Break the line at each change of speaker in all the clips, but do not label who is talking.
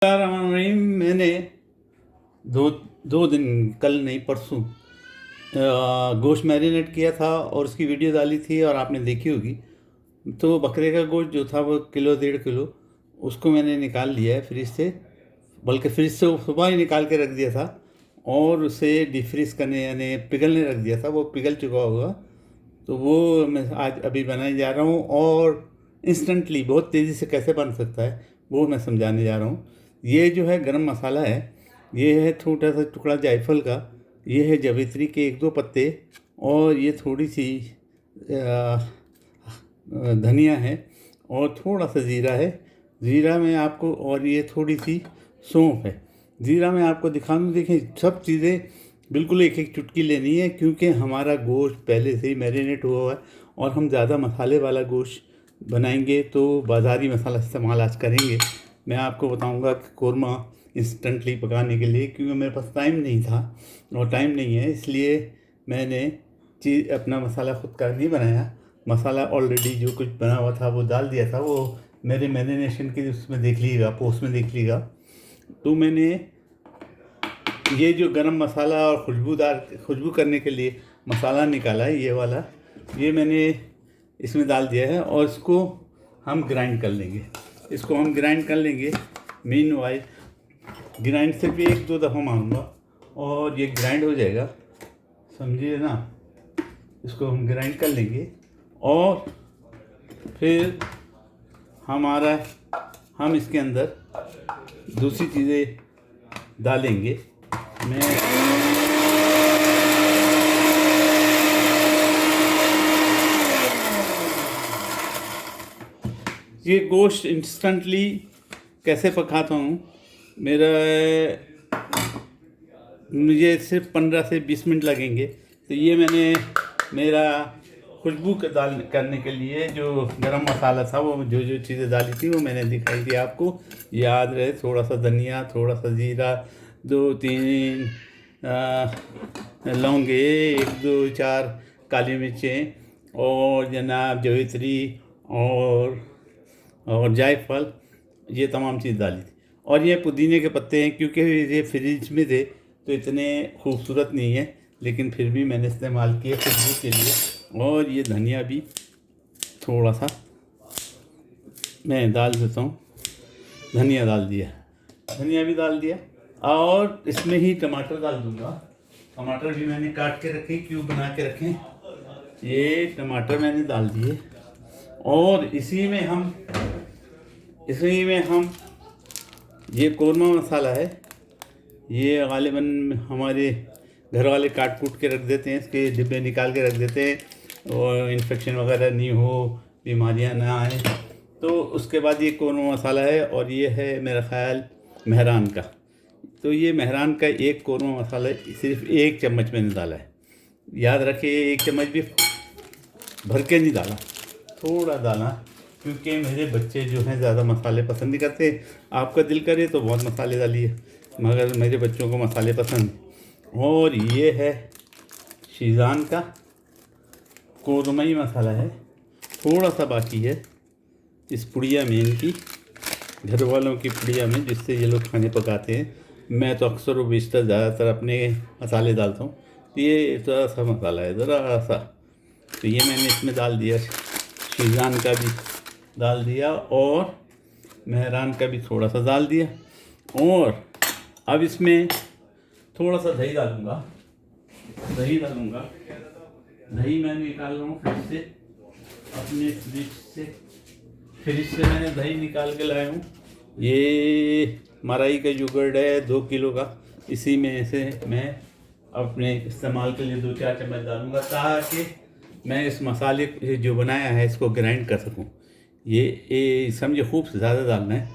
रहीम। मैंने दो दो दिन, कल नहीं परसों, गोश्त मैरिनेट किया था और उसकी वीडियो डाली थी और आपने देखी होगी। तो बकरे का गोश्त जो था वो किलो 1.5 किलो, उसको मैंने निकाल लिया है फ्रिज से। बल्कि फ्रिज से सुबह ही निकाल के रख दिया था और उसे डिफ्रीज़ करने यानी पिघलने रख दिया था। वो पिघल चुका होगा, तो वो मैं आज अभी बनाने जा रहा हूँ। और इंस्टेंटली बहुत तेज़ी से कैसे बन सकता है वो मैं समझाने जा रहा हूँ। ये जो है गरम मसाला है, ये है छोटा सा टुकड़ा जायफल का, ये है जवित्री के 1-2 पत्ते, और ये थोड़ी सी धनिया है और थोड़ा सा ज़ीरा है। ज़ीरा में आपको, और ये थोड़ी सी सौंफ है। ज़ीरा में आपको दिखा दूँ, देखें सब चीज़ें बिल्कुल एक एक चुटकी लेनी है, क्योंकि हमारा गोश्त पहले से ही मैरिनेट हुआ हुआ है और हम ज़्यादा मसाले वाला गोश्त बनाएंगे तो बाज़ारी मसाला इस्तेमाल आज करेंगे। मैं आपको बताऊंगा कि कोरमा इंस्टेंटली पकाने के लिए, क्योंकि मेरे पास टाइम नहीं था और टाइम नहीं है, इसलिए मैंने अपना मसाला ख़ुद का नहीं बनाया। मसाला ऑलरेडी जो कुछ बना हुआ था वो डाल दिया था, वो मेरे मैरिनेशन के उसमें देख लीजिएगा, पोस्ट में देख लीजिएगा। तो मैंने ये जो गरम मसाला और खुशबू करने के लिए मसाला निकाला है, ये वाला, ये मैंने इसमें डाल दिया है और इसको हम ग्राइंड कर लेंगे। मीनवाइल ग्राइंड से भी 1-2 दफ़ा मारूंगा और ये ग्राइंड हो जाएगा, समझिए ना। इसको हम ग्राइंड कर लेंगे और फिर हम इसके अंदर दूसरी चीज़ें डालेंगे। ये गोश्त इंस्टेंटली कैसे पकाता हूँ, मुझे सिर्फ 15 से 20 मिनट लगेंगे। तो ये मैंने मेरा खुशबू करने के लिए जो गरम मसाला था, वो जो चीज़ें डाली थी वो मैंने दिखाई थी आपको, याद रहे। थोड़ा सा धनिया, थोड़ा सा ज़ीरा, 2-3 लौंगे, 1-2-4 काली मिर्चें, और जनाब जवित्री और जायफल, ये तमाम चीज़ डाली थी। और ये पुदीने के पत्ते हैं, क्योंकि ये फ्रिज में थे तो इतने खूबसूरत नहीं है, लेकिन फिर भी मैंने इस्तेमाल किए खुशबू के लिए। और ये धनिया भी थोड़ा सा मैं डाल देता हूँ, धनिया भी डाल दिया। और इसमें ही टमाटर डाल दूँगा। टमाटर भी मैंने काट के रखे, क्यूब बना के रखे। ये टमाटर मैंने डाल दिए और इसी में हम ये कोरमा मसाला है, ये गालिबन हमारे घर वाले काट के रख देते हैं, इसके डिब्बे निकाल के रख देते हैं और इन्फेक्शन वगैरह नहीं हो, बीमारियां ना आए। तो उसके बाद ये कोरमा मसाला है, और ये है मेरा ख़्याल मेहरान का। तो ये मेहरान का एक कोरमा मसाला सिर्फ 1 चम्मच मैंने डाला है। याद रखिए, 1 चम्मच भी भर के नहीं डाला, थोड़ा डाला, क्योंकि मेरे बच्चे जो हैं ज़्यादा मसाले पसंद नहीं करते। आपका दिल करे तो बहुत मसाले डालिए, मगर मेरे बच्चों को मसाले पसंद। और ये है शीज़ान का कोरमई मसाला है, थोड़ा सा बाकी है इस पुड़िया में, इनकी घर वालों की पुड़िया में, जिससे ये लोग खाने पकाते हैं। मैं तो अक्सर व बेशतर ज़्यादातर अपने मसाले डालता हूँ। ये ज़रा सा मसाला है, ज़रा सा, तो ये मैंने इसमें डाल दिया। शीज़ान का भी डाल दिया और मेहरान का भी थोड़ा सा डाल दिया। और अब इसमें थोड़ा सा दही डालूँगा। दही मैं निकाल रहा हूँ फ्रिज से, अपने फ्रिज से मैंने दही निकाल के लाया हूँ। ये मराई का योगर्ट है 2 किलो का, इसी में से मैं अपने इस्तेमाल के लिए 2-4 चम्मच डालूँगा, ताकि मैं इस मसाले जो बनाया है इसको ग्राइंड कर सकूं। ये समझे, खूब ज़्यादा डालना है।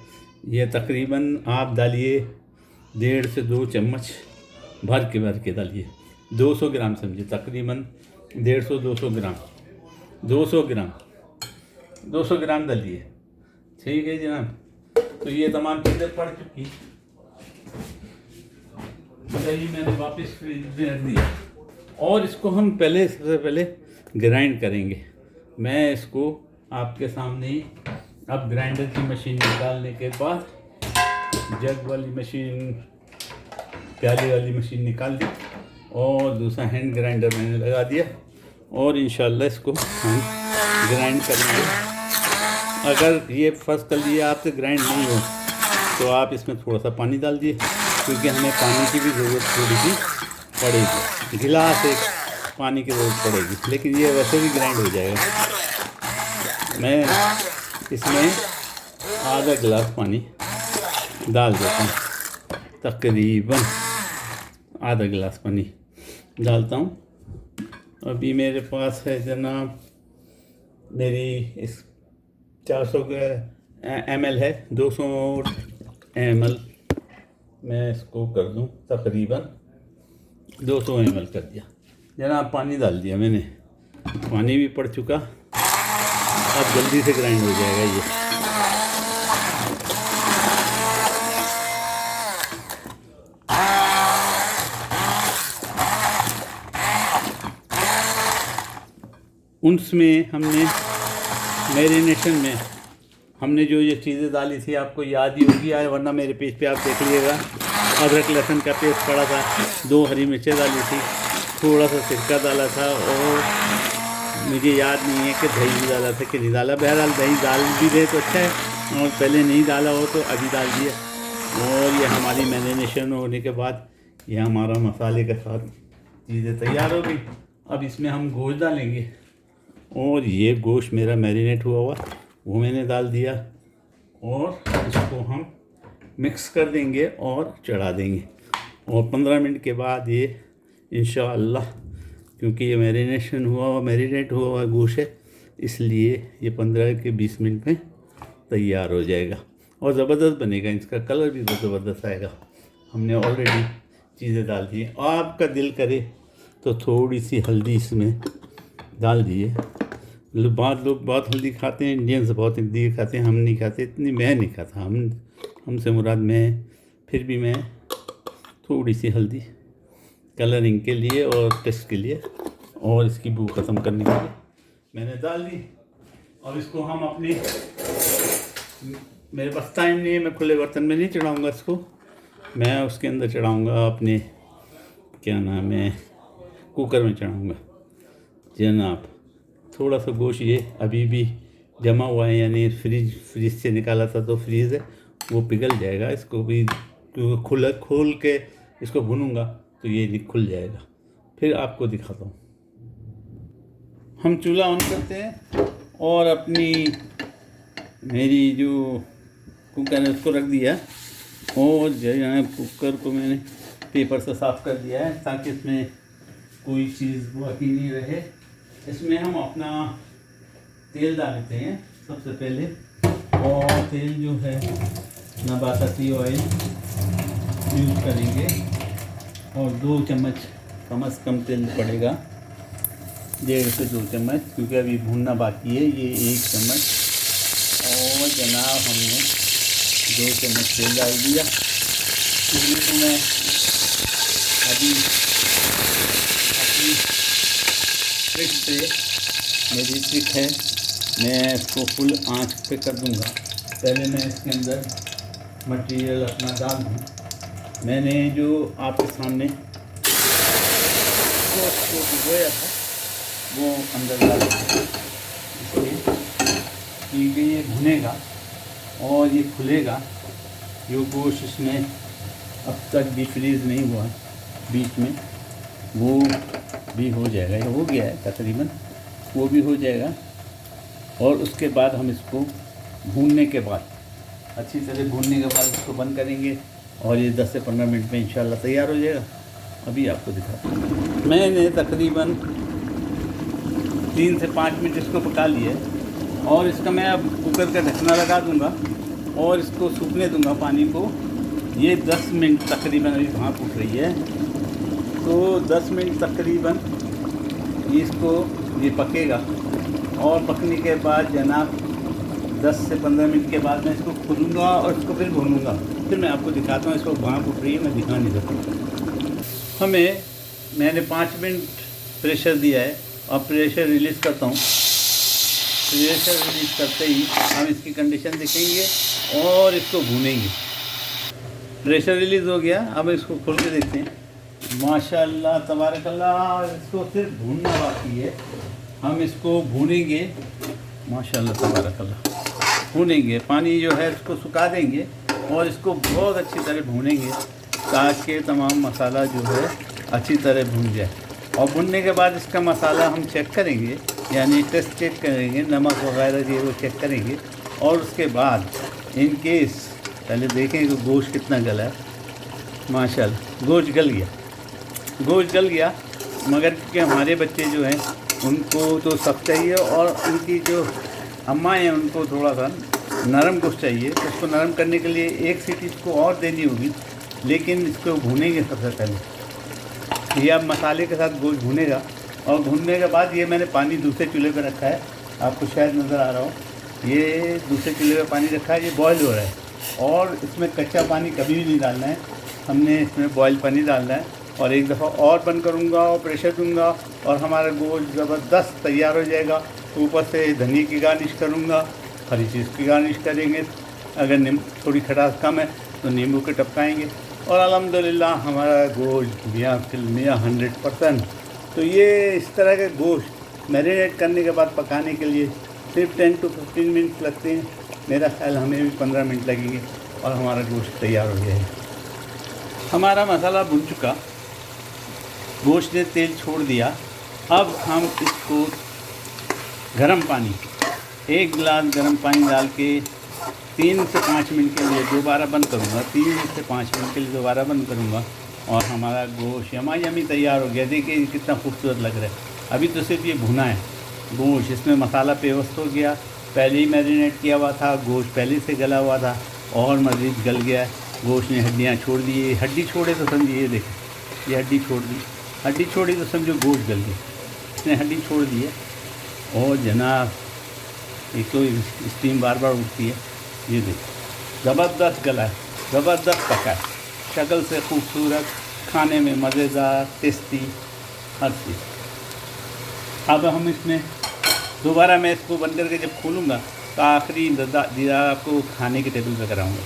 ये तकरीबन आप डालिए 1.5 से 2 चम्मच भर के डालिए। 200 ग्राम समझिए, तकरीबन 150-200 ग्राम 200 ग्राम डालिए। ठीक है जनाब। तो ये तमाम चीज़ें पड़ चुकी, दही मैंने वापस फ्रिज में रख दिया और इसको हम सबसे पहले ग्राइंड करेंगे। मैं इसको आपके सामने ही अब ग्राइंडर की मशीन निकालने के बाद जग वाली मशीन, प्याली वाली मशीन निकाल दी और दूसरा हैंड ग्राइंडर मैंने लगा दिया और इंशाल्लाह इसको हम ग्राइंड करेंगे। अगर ये फर्स्ट कर लिए आपसे ग्राइंड नहीं हो तो आप इसमें थोड़ा सा पानी डाल दिए, क्योंकि हमें पानी की भी ज़रूरत थोड़ी सी पड़ेगी, गिलास एक पानी की ज़रूरत पड़ेगी, लेकिन ये वैसे भी ग्राइंड हो जाएगा। मैं इसमें आधा गिलास पानी डाल देता हूँ, तकरीबन आधा गिलास पानी डालता हूँ। अभी मेरे पास है जनाब, मेरी इस 400 ml है, 200 ml मैं इसको कर दूँ, तकरीबन 200 ml कर दिया जनाब। पानी डाल दिया मैंने, पानी भी पड़ चुका, अब जल्दी से ग्राइंड हो जाएगा ये। उसमें हमने मैरिनेशन में हमने जो ये चीज़ें डाली थी आपको याद ही होगी, वरना मेरे पेज पे आप देख लीजिएगा। अदरक लहसुन का पेस्ट पड़ा था, 2 हरी मिर्चें डाली थी, थोड़ा सा सिरका डाला था और मुझे याद नहीं है कि दही भी डाला था कि नहीं डाला। बहरहाल दही डाल भी दे तो अच्छा है, और पहले नहीं डाला हो तो अभी डाल दिया। और ये हमारी मैरिनेशन होने के बाद ये हमारा मसाले के साथ चीज़ें तैयार हो गई। अब इसमें हम गोश्त डालेंगे और ये गोश्त मेरा मैरिनेट हुआ वो मैंने डाल दिया और इसको हम मिक्स कर देंगे और चढ़ा देंगे। और 15 मिनट के बाद ये इंशाअल्लाह, क्योंकि ये मैरिनेट हुआ गोश्त है, इसलिए ये 15 के 20 मिनट में तैयार हो जाएगा और ज़बरदस्त बनेगा। इसका कलर भी बहुत ज़बरदस्त आएगा। हमने ऑलरेडी चीज़ें डाल दी। आपका दिल करे तो थोड़ी सी हल्दी इसमें डाल दिए। बहुत लोग बहुत हल्दी खाते हैं, इंडियंस बहुत हल्दी खाते हैं, हम नहीं खाते इतनी, मैं नहीं खाता। हमसे मुराद मैं, फिर भी मैं थोड़ी सी हल्दी कलरिंग के लिए और टेस्ट के लिए और इसकी बू ख़त्म करने के लिए मैंने डाल दी। और इसको हम अपने, मेरे पास टाइम नहीं है, मैं खुले बर्तन में नहीं चढ़ाऊँगा इसको, मैं उसके अंदर चढ़ाऊँगा, अपने क्या नाम है, कुकर में चढ़ाऊँगा जनाब। थोड़ा सा गोश्त ये अभी भी जमा हुआ है, यानी फ्रिज से निकाला था तो फ्रीज़ है, वो पिघल जाएगा। इसको भी खोल के इसको भूनूंगा तो ये खुल जाएगा। फिर आपको दिखाता हूँ। हम चूल्हा ऑन करते हैं और अपनी मेरी जो कुकर है उसको रख दिया और जो है कुकर को मैंने पेपर से साफ़ कर दिया है ताकि इसमें कोई चीज़ बाकी नहीं रहे। इसमें हम अपना तेल डालते हैं सबसे पहले, और तेल जो है नबाताती ऑयल यूज़ करेंगे और 2 चम्मच कम से कम तेल पड़ेगा, 1.5 से 2 चम्मच, क्योंकि अभी भूनना बाकी है। ये 1 चम्मच और जनाब हमने 2 चम्मच तेल डाल दिया। इसमें तो मैं अभी अपनी ट्रिक से, मेरी ट्रिक है, मैं इसको फुल आंच पे कर दूंगा। पहले मैं इसके अंदर मटेरियल अपना डाल दूँ। मैंने जो आपके सामने गोश्त को भिगोया था वो अंदर डाल दूँगा, इसलिए क्योंकि ये भुनेगा और ये खुलेगा। जो गोश्त इसमें अब तक भी फ्रीज़ नहीं हुआ बीच में, वो भी हो जाएगा, ये हो गया है तकरीबन, वो भी हो जाएगा। और उसके बाद हम इसको भूनने के बाद, अच्छी तरह भूनने के बाद इसको बंद करेंगे और ये 10 से 15 मिनट में इंशाल्लाह तैयार हो जाएगा। अभी आपको दिखाता हूँ। मैंने तकरीबन 3 से 5 मिनट इसको पका लिए और इसका मैं अब कुकर का ढकना लगा दूँगा और इसको सूखने दूँगा पानी को। ये 10 मिनट तकरीबन, अभी भाप उठ रही है तो 10 मिनट तकरीबन इसको ये पकेगा। और पकने के बाद जनाब 10 से 15 मिनट के बाद मैं इसको खोलूँगा और इसको फिर भूनूँगा। फिर मैं आपको दिखाता हूँ। इसको भाप उठ रही है, मैं दिखा नहीं सकता। मैंने 5 मिनट प्रेशर दिया है और प्रेशर रिलीज़ करता हूँ। प्रेशर रिलीज़ करते ही हम इसकी कंडीशन देखेंगे और इसको भूनेंगे। प्रेशर रिलीज़ हो गया। अब इसको खोल के देखते हैं। माशाल्लाह तबारकल्लाह, इसको सिर्फ भूनना बाकी है। हम इसको भूनेंगे, माशाल्लाह तबारकल्लाह भूनेंगे। पानी जो है इसको सुखा देंगे और इसको बहुत अच्छी तरह भूनेंगे ताकि तमाम मसाला जो है अच्छी तरह भून जाए। और भुनने के बाद इसका मसाला हम चेक करेंगे, यानी टेस्ट चेक करेंगे, नमक वगैरह ये वो चेक करेंगे। और उसके बाद इन केस पहले देखें कि गोश्त कितना गला है। माशाल्लाह गोश्त गल गया, गोश्त गल गया। मगर क्योंकि हमारे बच्चे जो हैं उनको तो सख्त चाहिए और उनकी जो अम्मा हैं उनको थोड़ा सा नरम गोश्त चाहिए। तो इसको नरम करने के लिए एक सीटी इसको और देनी होगी, लेकिन इसको भूनेंगे सबसे पहले। ये अब मसाले के साथ गोश्त भुनेगा और भुनने के बाद ये मैंने पानी दूसरे चूल्हे पर रखा है, आपको शायद नज़र आ रहा हो। ये दूसरे चूल्हे पर पानी रखा है, ये बॉयल हो रहा है और इसमें कच्चा पानी कभी भी नहीं डालना है, हमने इसमें बॉयल पानी डालना है। और एक दफ़ा और बंद करूँगा और प्रेशर दूँगा और हमारा गोश्त ज़बरदस्त तैयार हो जाएगा। ऊपर से धनिया की गार्निश करूँगा, हरी चीज़ की गार्निश करेंगे। अगर थोड़ी खटास कम है तो नींबू के टपकाएँगे और अल्हम्दुलिल्लाह हमारा गोश्त मियाँ फिल्मिया 100%। तो ये इस तरह के गोश्त मैरिनेट करने के बाद पकाने के लिए सिर्फ 10 to 15 मिनट लगते हैं। मेरा ख्याल हमें भी 15 मिनट लगेंगे और हमारा गोश्त तैयार हो जाएगा। हमारा मसाला भुन चुका, गोश्त ने तेल छोड़ दिया। अब हम इसको गर्म पानी, 1 गिलास गर्म पानी डाल के 3 से 5 मिनट के लिए दोबारा बंद करूँगा। 3 से 5 मिनट के लिए दोबारा बंद करूँगा और हमारा गोश्त यमी तैयार हो गया। देखिए कितना खूबसूरत लग रहा है। अभी तो सिर्फ ये भुना है गोश्त, इसमें मसाला पेवस्त हो गया। पहले ही मैरिनेट किया हुआ था, गोश्त पहले से गला हुआ था और मज़ीद गल गया है। गोश्त ने हड्डियाँ छोड़ दी, हड्डी छोड़े तो समझिए, ये देखें ये हड्डी छोड़ दी, हड्डी छोड़ी तो समझो गोश्त गल गया। इसने हड्डी छोड़ दी है और जनाब एक तो स्टीम बार बार उठती है। ये देखो ज़बरदस्त गला है, ज़बरदस्त पका है, शक्ल से खूबसूरत, खाने में मज़ेदार, टेस्टी, हर चीज़। अब हम इसमें दोबारा मैं इसको बंद करके जब खोलूँगा तो आखिरी दीदार आपको खाने के टेबल पर कराऊँगा।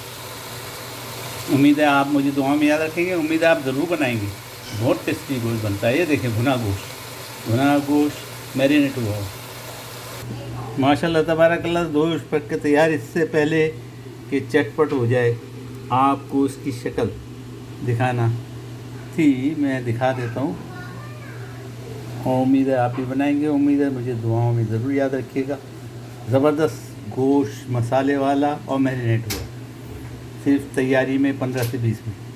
उम्मीद है आप मुझे दुआ में याद रखेंगे, उम्मीद है आप ज़रूर बनाएंगे। बहुत टेस्टी गोश्त बनता है। ये देखें भुना गोश्त मैरिनेट हुआ हो। माशाल्लाह तबारकल्लाह गोश्त पक के तैयार। इससे पहले कि चटपट हो जाए आपको इसकी शक्ल दिखाना थी, मैं दिखा देता हूँ और उम्मीद है आप भी बनाएंगे। उम्मीद है मुझे दुआओं में ज़रूर याद रखिएगा। ज़बरदस्त गोश्त मसाले वाला और मैरिनेट हुआ, सिर्फ तैयारी में 15 से 20 मिनट।